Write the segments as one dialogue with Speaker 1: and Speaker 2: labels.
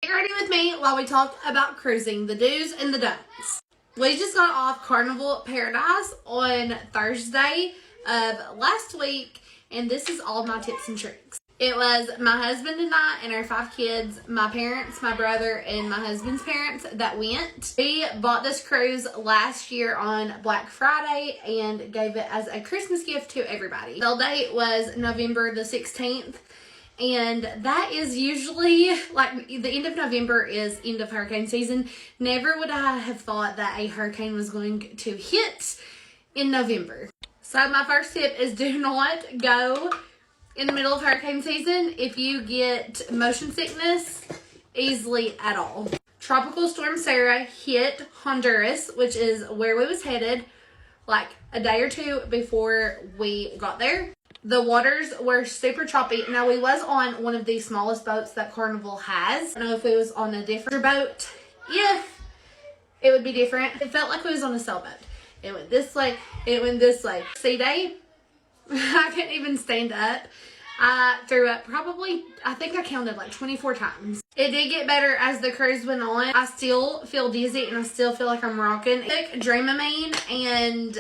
Speaker 1: Get ready with me while we talk about cruising, the do's and the don'ts. We just got off Carnival Paradise on Thursday of last week, and this is all my tips and tricks. It was my husband and I and our 5 kids, my parents, my brother, and my husband's parents that went. We bought this cruise last year on Black Friday and gave it as a Christmas gift to everybody. The date was November the 16th. And that is usually, like, the end of November is end of hurricane season. Never would I have thought that a hurricane was going to hit in November. So my first tip is do not go in the middle of hurricane season if you get motion sickness easily at all. Tropical Storm Sarah hit Honduras, which is where we was headed, like a day or two before we got there. The waters were super choppy. Now, we was on one of the smallest boats that Carnival has. I don't know if it was on a different boat. If it would be different. It felt like we was on a sailboat. It went this way. It went this way. Sea day. I couldn't even stand up. I threw up probably, I think I counted like 24 times. It did get better as the cruise went on. I still feel dizzy and I still feel like I'm rocking. I took Dramamine and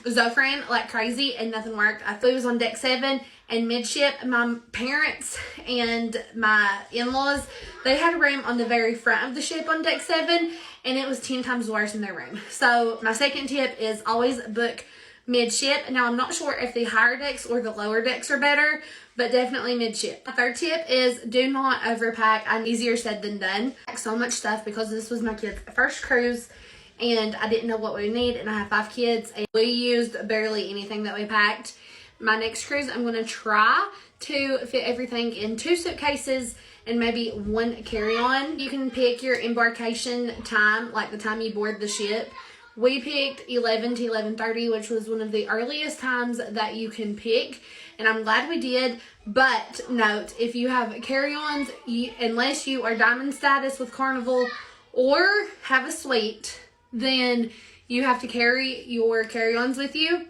Speaker 1: Zofran like crazy and nothing worked. I was on deck 7 and midship. My parents and my in-laws, they had a room on the very front of the ship on deck 7 and it was 10 times worse in their room. So my second tip is always book midship. Now, I'm not sure if the higher decks or the lower decks are better, but definitely midship. My third tip is do not overpack. I'm easier said than done. I packed so much stuff because this was my kids' first cruise and I didn't know what we would need, and I have 5 kids and we used barely anything that we packed. My next cruise, I'm going to try to fit everything in 2 suitcases and maybe 1 carry-on. You can pick your embarkation time, like the time you board the ship. We picked 11 to 11:30, which was one of the earliest times that you can pick, and I'm glad we did. But note, if you have carry-ons, unless you are diamond status with Carnival or have a suite, then you have to carry your carry-ons with you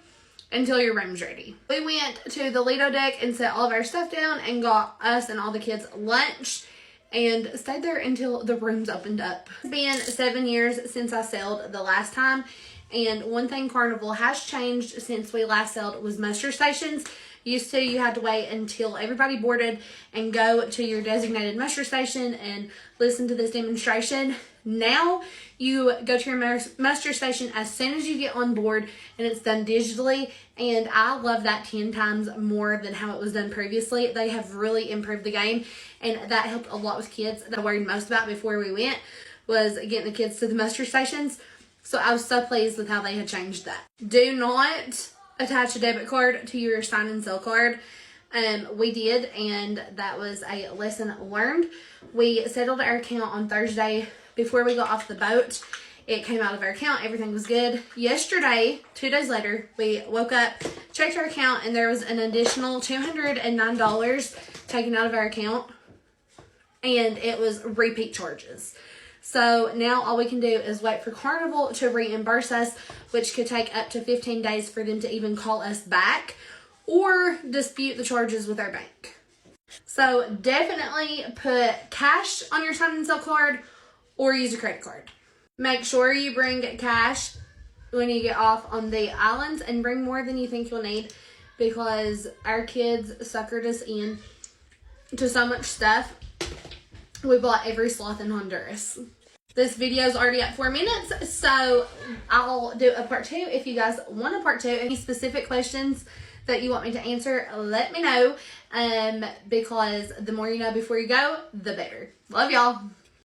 Speaker 1: until your room's ready. We went to the Lido deck and set all of our stuff down and got us and all the kids lunch and stayed there until the rooms opened up. It's been 7 years since I sailed the last time, and one thing Carnival has changed since we last sailed was muster stations. Used to, you had to wait until everybody boarded and go to your designated muster station and listen to this demonstration. Now you go to your muster station as soon as you get on board, and it's done digitally, and I love that 10 times more than how it was done previously. They have really improved the game, and that helped a lot with kids. That I worried most about before we went was getting the kids to the muster stations, so I was so pleased with how they had changed that. Do not attach a debit card to your sign and sell card. We did, and that was a lesson learned. We settled our account on Thursday before we got off the boat. It came out of our account. Everything was good. Yesterday, 2 days later, we woke up, checked our account, and there was an additional $209 taken out of our account, and it was repeat charges. So now all we can do is wait for Carnival to reimburse us, which could take up to 15 days for them to even call us back or dispute the charges with our bank. So definitely put cash on your sign and sell card or use a credit card. Make sure you bring cash when you get off on the islands, and bring more than you think you'll need, because our kids suckered us in to so much stuff. We bought every sloth in Honduras. This video is already at 4 minutes, so I'll do a part 2 if you guys want a part 2. Any specific questions that you want me to answer, let me know, because the more you know before you go, the better. Love y'all.